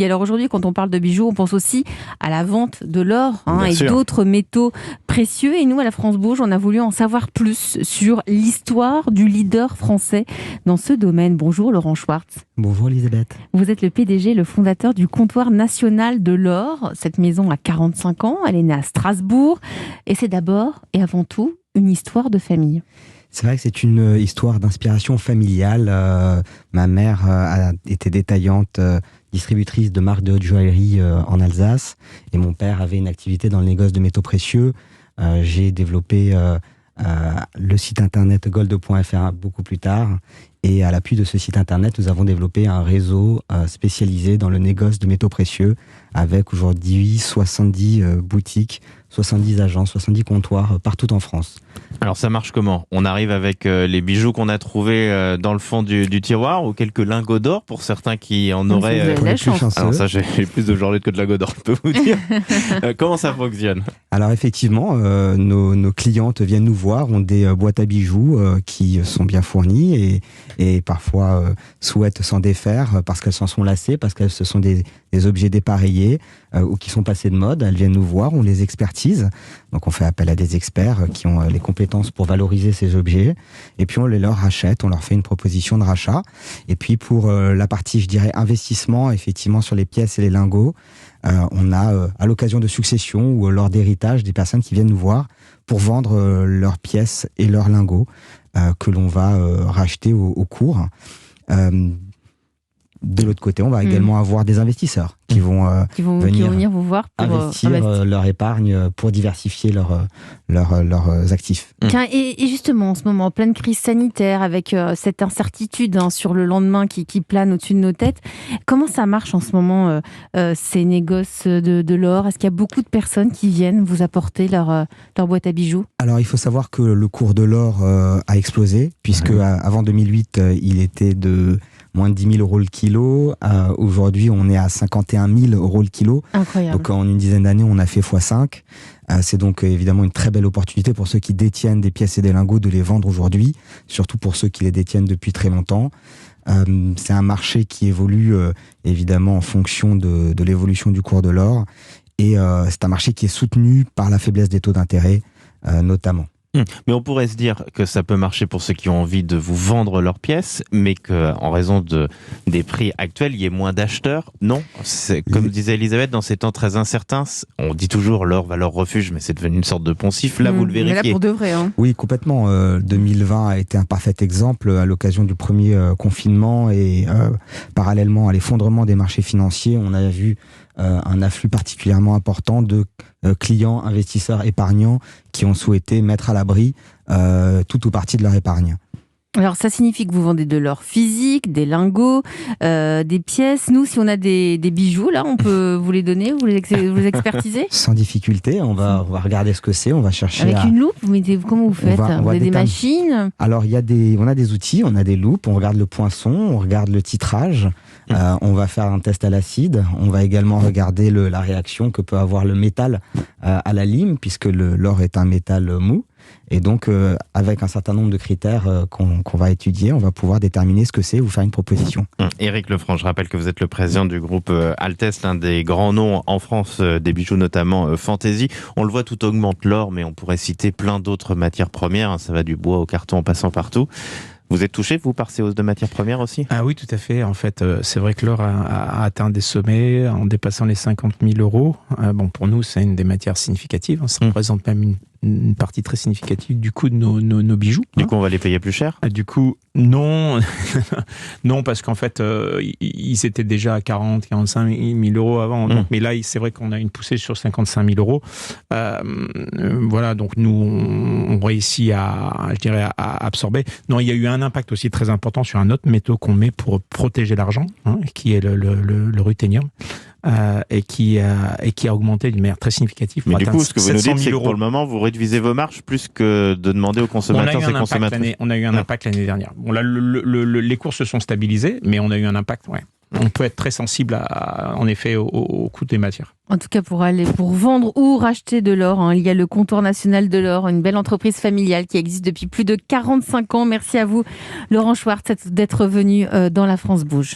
Et alors aujourd'hui, quand on parle de bijoux, on pense aussi à la vente de l'or et sûr. d'autres métaux précieux. Et nous, à la France Bouge, on a voulu en savoir plus sur l'histoire du leader français dans ce domaine. Bonjour Laurent Schwartz. Bonjour Elisabeth. Vous êtes le PDG, le fondateur du Comptoir national de l'or. Cette maison a 45 ans, elle est née à Strasbourg. Et c'est d'abord et avant tout une histoire de famille. C'est vrai que c'est une histoire d'inspiration familiale. Ma mère a été détaillante, distributrice de marques de haute joaillerie en Alsace. Et mon père avait une activité dans le négoce de métaux précieux. J'ai développé le site internet gold.fr beaucoup plus tard. Et à l'appui de ce site internet, nous avons développé un réseau spécialisé dans le négoce de métaux précieux avec aujourd'hui 70 boutiques, 70 agences, 70 comptoirs partout en France. Alors ça marche comment ? On arrive avec les bijoux qu'on a trouvés dans le fond du tiroir ou quelques lingots d'or pour certains qui en auraient... Vous avez la chance. Alors ça, j'ai plus de journée que de lingots d'or, je peux vous dire. Comment ça fonctionne ? Alors effectivement, nos clientes viennent nous voir, ont des boîtes à bijoux qui sont bien fournies et parfois souhaitent s'en défaire parce qu'elles s'en sont lassées, parce que ce sont des objets dépareillés ou qui sont passés de mode. Elles viennent nous voir, on les expertise. Donc on fait appel à des experts qui ont les compétences pour valoriser ces objets. Et puis on les leur rachète, on leur fait une proposition de rachat. Et puis pour la partie, je dirais, investissement, effectivement sur les pièces et les lingots, on a à l'occasion de succession ou lors d'héritage des personnes qui viennent nous voir pour vendre leurs pièces et leurs lingots que l'on va racheter au cours. De l'autre côté, on va également avoir des investisseurs qui vont venir vous voir pour investir leur épargne pour diversifier leurs actifs. Tiens, et justement, en ce moment, en pleine crise sanitaire, avec cette incertitude sur le lendemain qui plane au-dessus de nos têtes, comment ça marche en ce moment, ces négoces de l'or ? Est-ce qu'il y a beaucoup de personnes qui viennent vous apporter leur boîte à bijoux ? Alors, il faut savoir que le cours de l'or a explosé, puisque avant 2008, il était de moins de 10 000 euros le kilo. Aujourd'hui, on est à 51 000 euros le kilo. Incroyable. Donc, en une dizaine d'années, on a fait x5. C'est donc évidemment une très belle opportunité pour ceux qui détiennent des pièces et des lingots de les vendre aujourd'hui, surtout pour ceux qui les détiennent depuis très longtemps. C'est un marché qui évolue évidemment en fonction de l'évolution du cours de l'or. Et c'est un marché qui est soutenu par la faiblesse des taux d'intérêt, notamment. Mais on pourrait se dire que ça peut marcher pour ceux qui ont envie de vous vendre leurs pièces, mais qu'en raison des prix actuels, il y ait moins d'acheteurs. Non, c'est, comme disait Elisabeth, dans ces temps très incertains, on dit toujours l'or valeur refuge, mais c'est devenu une sorte de poncif. Là, vous le vérifiez. Mais là, pour de vrai. Oui, complètement. 2020 a été un parfait exemple à l'occasion du premier confinement et parallèlement à l'effondrement des marchés financiers, on a vu un afflux particulièrement important de clients, investisseurs, épargnants qui ont souhaité mettre à l'abri tout ou partie de leur épargne. Alors, ça signifie que vous vendez de l'or physique, des lingots, des pièces. Nous, si on a des bijoux, là, on peut vous les donner, vous les expertiser ? Sans difficulté, on va regarder ce que c'est, on va chercher avec une loupe, comment vous faites ? Vous avez des machines ? Alors, on a des outils, on a des loupes, on regarde le poinçon, on regarde le titrage, on va faire un test à l'acide, on va également regarder la réaction que peut avoir le métal à la lime, puisque l'or est un métal mou. Et donc, avec un certain nombre de critères qu'on va étudier, on va pouvoir déterminer ce que c'est, vous faire une proposition. Éric Lefranc, je rappelle que vous êtes le président du groupe Altesse, l'un des grands noms en France des bijoux, notamment Fantasy. On le voit, tout augmente l'or, mais on pourrait citer plein d'autres matières premières. Ça va du bois au carton en passant partout. Vous êtes touché, vous, par ces hausses de matières premières aussi ? Ah oui, tout à fait. En fait, c'est vrai que l'or a atteint des sommets en dépassant les 50 000 euros. Pour nous, c'est une des matières significatives. Ça représente même une partie très significative du coût de nos bijoux. Du coup, on va les payer plus cher ? Du coup, non. Non, parce qu'en fait, ils étaient déjà à 40, 45 000 euros avant. Donc, mais là, c'est vrai qu'on a une poussée sur 55 000 euros. Voilà, donc nous, on réussit à absorber. Non, il y a eu un impact aussi très important sur un autre métaux qu'on met pour protéger l'argent, qui est le ruthénium. Et qui a augmenté d'une manière très significative. Mais du coup, ce que vous nous dites, c'est que pour le moment, vous réduisez vos marges plus que de demander aux consommateurs et consommatrices. On a eu un impact l'année dernière. Bon, là, les cours se sont stabilisés, mais on a eu un impact, ouais. On peut être très sensible, en effet, au coût des matières. En tout cas, pour vendre ou racheter de l'or, il y a le Comptoir national de l'or, une belle entreprise familiale qui existe depuis plus de 45 ans. Merci à vous, Laurent Schwartz, d'être venu dans La France Bouge.